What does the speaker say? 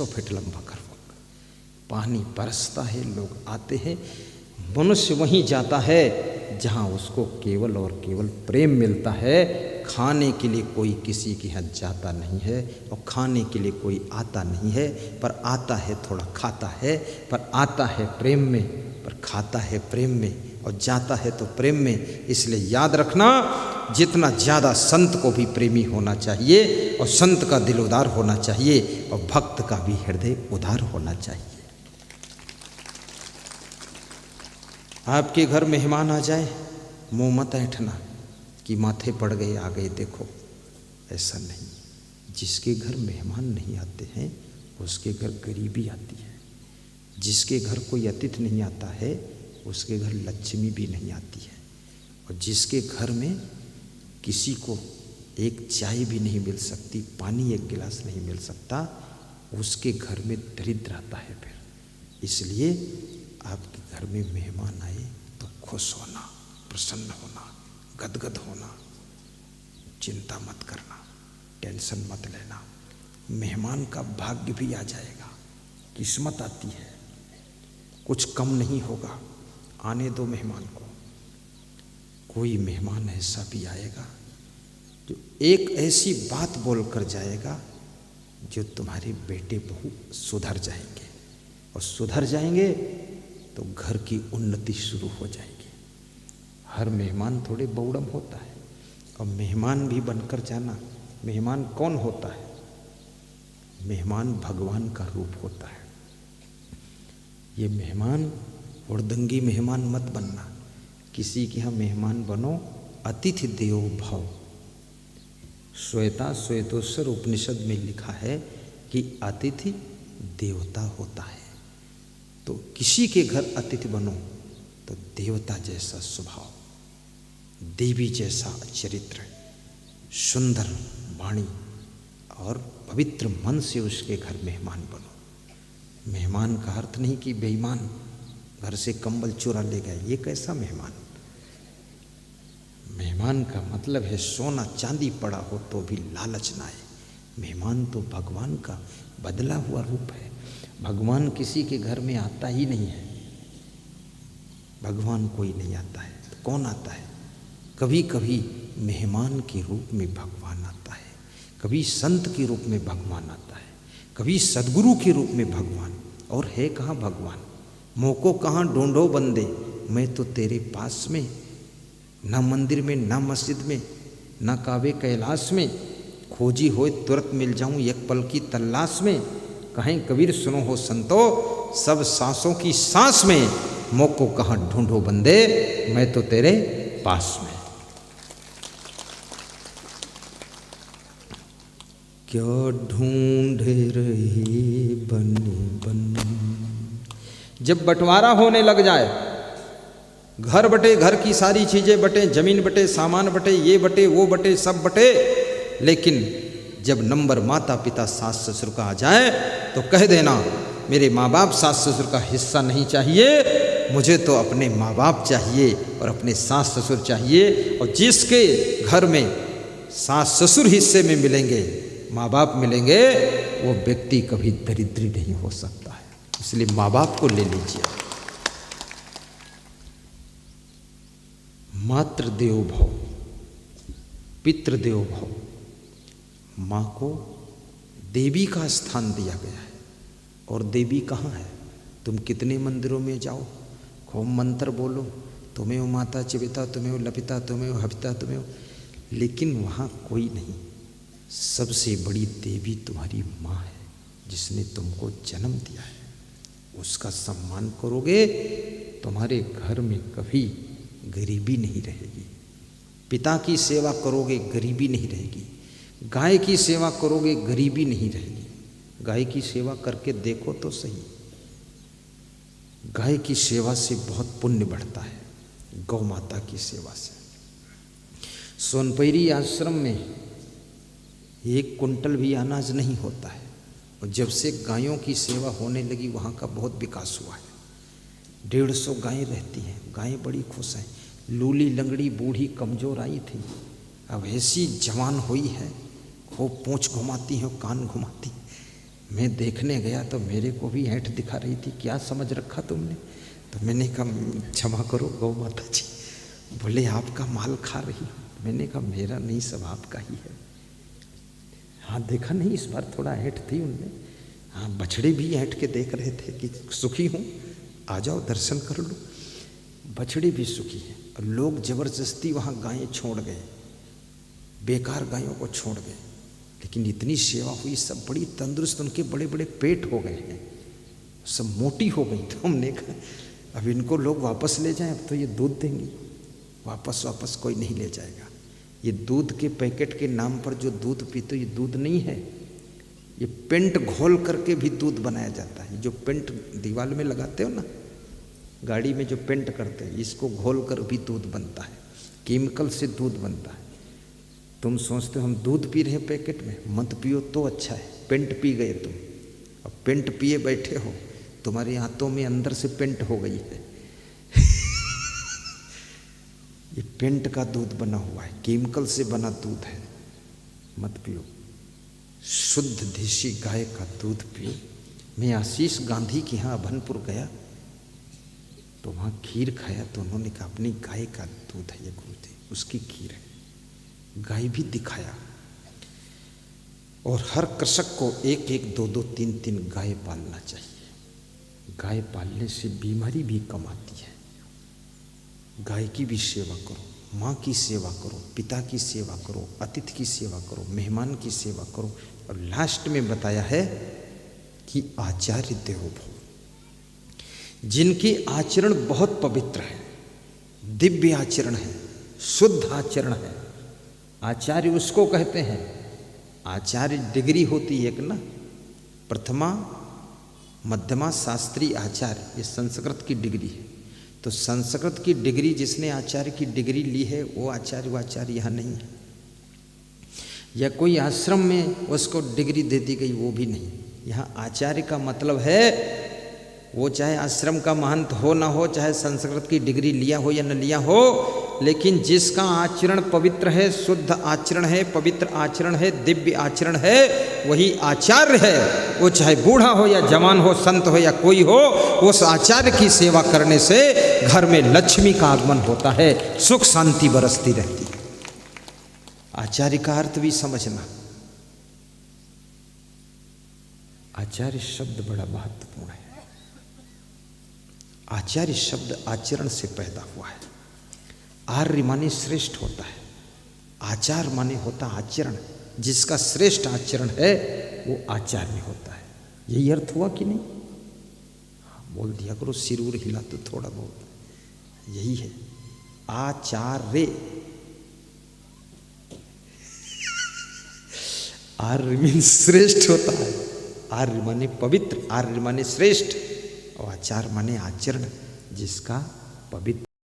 600 feet लंबा करवट, पानी बरसता है, लोग आते हैं। मनुष्य वहीं जाता है जहाँ उसको केवल और केवल प्रेम मिलता है। खाने के लिए कोई किसी के यहाँ जाता नहीं है और खाने के लिए कोई आता नहीं है, पर आता है थोड़ा खाता है, पर आता है प्रेम में, पर खाता है प्रेम में और जाता है तो प्रेम में। इसलिए याद रखना, जितना ज़्यादा संत को भी प्रेमी होना चाहिए और संत का दिल उदार होना चाहिए और भक्त का भी हृदय उदार होना चाहिए। आपके घर मेहमान आ जाए, मुँह मत ऐंठना कि माथे पड़ गए आ गए देखो, ऐसा नहीं। जिसके घर मेहमान नहीं आते हैं उसके घर गरीबी आती है। जिसके घर कोई अतिथि नहीं आता है उसके घर लक्ष्मी भी नहीं आती है। और जिसके घर में किसी को एक चाय भी नहीं मिल सकती, पानी एक गिलास नहीं मिल सकता, उसके घर में दरिद्र आता है फिर। इसलिए आपके घर में मेहमान आए तो खुश होना, प्रसन्न होना, गदगद होना, चिंता मत करना, टेंशन मत लेना। मेहमान का भाग्य भी आ जाएगा, किस्मत आती है, कुछ कम नहीं होगा। आने दो मेहमान को। कोई मेहमान ऐसा भी आएगा जो एक ऐसी बात बोलकर जाएगा जो तुम्हारे बेटे बहू सुधर जाएंगे, और सुधर जाएंगे तो घर की उन्नति शुरू हो जाएगी। हर मेहमान थोड़े बौड़म होता है, और मेहमान भी बनकर जाना। मेहमान कौन होता है? मेहमान भगवान का रूप होता है। ये मेहमान हुड़दंगी मेहमान मत बनना। किसी के यहाँ मेहमान बनो, अतिथि देवो भव। श्वेता श्वेतोत्तर उपनिषद में लिखा है कि अतिथि देवता होता है। तो किसी के घर अतिथि बनो तो देवता जैसा स्वभाव, देवी जैसा चरित्र, सुंदर वाणी और पवित्र मन से उसके घर मेहमान बनो। मेहमान का अर्थ नहीं कि बेईमान घर से कंबल चुरा ले गए, ये कैसा मेहमान? मेहमान का मतलब है सोना चांदी पड़ा हो तो भी लालच ना आए। मेहमान तो भगवान का बदला हुआ रूप है। भगवान किसी के घर में आता ही नहीं है। भगवान कोई नहीं आता है तो कौन आता है? कभी कभी मेहमान के रूप में भगवान आता है, कभी संत के रूप में भगवान आता है, कभी सद्गुरु के रूप में भगवान। और है कहाँ भगवान? मोको कहाँ ढूंढो बंदे, मैं तो तेरे पास में, ना मंदिर में, ना मस्जिद में, ना काबे कैलाश में, खोजी होए तुरंत मिल जाऊं एक पल की तलाश में। कहें कबीर सुनो हो संतो, सब सांसों की सांस में, मोको कहाँ ढूंढो बंदे, मैं तो तेरे पास में। क्या ढूंढ रहे बने बन। जब बंटवारा होने लग जाए, घर बटे, घर की सारी चीजें बटे, जमीन बटे, सामान बटे, ये बटे, वो बटे, सब बटे, लेकिन जब नंबर माता पिता सास ससुर का आ जाए तो कह देना मेरे माँ बाप सास ससुर का हिस्सा नहीं चाहिए, मुझे तो अपने माँ बाप चाहिए और अपने सास ससुर चाहिए। और जिसके घर में सास ससुर हिस्से में मिलेंगे, माँ बाप मिलेंगे, वो व्यक्ति कभी दरिद्री नहीं हो सकता है। इसलिए माँ बाप को ले लीजिए। मातृदेवो भव, पितृदेवो भव। माँ को देवी का स्थान दिया गया है। और देवी कहाँ है? तुम कितने मंदिरों में जाओ, खूब मंत्र बोलो, तुम्हें माता चिविता, तुम्हें लपिता, तुम्हें हविता, तुम्हें, लेकिन वहाँ कोई नहीं। सबसे बड़ी देवी तुम्हारी माँ है जिसने तुमको जन्म दिया है। उसका सम्मान करोगे, तुम्हारे घर में कभी गरीबी नहीं रहेगी। पिता की सेवा करोगे, गरीबी नहीं रहेगी। गाय की सेवा करोगे, गरीबी नहीं रहेगी। गाय की सेवा करके देखो तो सही। गाय की सेवा से बहुत पुण्य बढ़ता है, गौ माता की सेवा से। सोनपैरी आश्रम में 1 कुंटल भी अनाज नहीं होता है, और जब से गायों की सेवा होने लगी वहाँ का बहुत विकास हुआ है। 150 गायें रहती हैं, गायें बड़ी खुश हैं। लूली लंगड़ी बूढ़ी कमजोर आई थी, अब ऐसी जवान हुई है, खूब पूँछ घुमाती है, कान घुमाती। मैं देखने गया तो मेरे को भी ऐंठ दिखा रही थी, क्या समझ रखा तुमने? तो मैंने कहा क्षमा करो गौ माता जी। बोले आपका माल खा रही हूँ। मैंने कहा मेरा नहीं, सब आपका ही है। हाँ देखा नहीं, इस बार थोड़ा ऐंठ थी उनमें। हाँ बछड़े भी ऐंठ के देख रहे थे कि सुखी हूँ, आ जाओ दर्शन कर लो। बछड़े भी सुखी हैं। और लोग जबरदस्ती वहाँ गायें छोड़ गए, बेकार गायों को छोड़ गए, लेकिन इतनी सेवा हुई, सब बड़ी तंदुरुस्त, उनके बड़े बड़े पेट हो गए हैं, सब मोटी हो गई। तो हमने कहा अब इनको लोग वापस ले जाएं, अब तो ये दूध देंगी, वापस कोई नहीं ले जाएगा। ये दूध के पैकेट के नाम पर जो दूध पीते, ये दूध नहीं है, ये पेंट घोल करके भी दूध बनाया जाता है। जो पेंट दीवार में लगाते हो ना, गाड़ी में जो पेंट करते हैं, इसको घोल कर भी दूध बनता है, केमिकल से दूध बनता है। तुम सोचते हो हम दूध पी रहे हैं पैकेट में, मत पियो तो अच्छा है। पेंट पी गए तुम, अब पेंट पिए बैठे हो, तुम्हारे हाथों में अंदर से पेंट हो गई है। ये पेंट का दूध बना हुआ है, केमिकल से बना दूध है, मत पियो। शुद्ध देशी गाय का दूध पियो। मैं आशीष गांधी के यहाँ अभनपुर गया तो वहाँ खीर खाया, तो उन्होंने कहा अपनी गाय का दूध है ये गुरुदेव, उसकी खीर है। गाय भी दिखाया। और हर कृषक को एक एक दो दो तीन तीन गाय पालना चाहिए। गाय पालने से बीमारी भी कम आती है। गाय की भी सेवा करो, माँ की सेवा करो, पिता की सेवा करो, अतिथि की सेवा करो, मेहमान की सेवा करो। और लास्ट में बताया है कि आचार्य देवो भव, जिनकी आचरण बहुत पवित्र है, दिव्य आचरण है, शुद्ध आचरण है, आचार्य उसको कहते हैं। आचार्य डिग्री होती है एक ना, प्रथमा मध्यमा शास्त्री आचार्य, ये संस्कृत की डिग्री है। तो संस्कृत की डिग्री जिसने आचार्य की डिग्री ली है वो आचार्य यहाँ नहीं है। या कोई आश्रम में उसको डिग्री दे दी गई, वो भी नहीं। यहाँ आचार्य का मतलब है वो चाहे आश्रम का महंत हो ना हो, चाहे संस्कृत की डिग्री लिया हो या न लिया हो, लेकिन जिसका आचरण पवित्र है, शुद्ध आचरण है, पवित्र आचरण है, दिव्य आचरण है, वही आचार्य है। वो चाहे बूढ़ा हो या जवान हो, संत हो या कोई हो, उस आचार्य की सेवा करने से घर में लक्ष्मी का आगमन होता है, सुख शांति बरसती रहती है। आचार्य का अर्थ भी समझना। आचार्य शब्द बड़ा महत्वपूर्ण है। आचार्य शब्द आचरण से पैदा हुआ है। आर्य माने श्रेष्ठ होता है, आचार माने होता आचरण। जिसका श्रेष्ठ आचरण है वो आचार्य होता है। यही अर्थ हुआ कि नहीं? बोल दिया करो, सिरूर हिला तो थोड़ा बहुत। यही है आचार्य। आर्य मीन्स श्रेष्ठ होता है। आर्य माने पवित्र, आर्य माने श्रेष्ठ, और आचार माने आचरण, जिसका पवित्र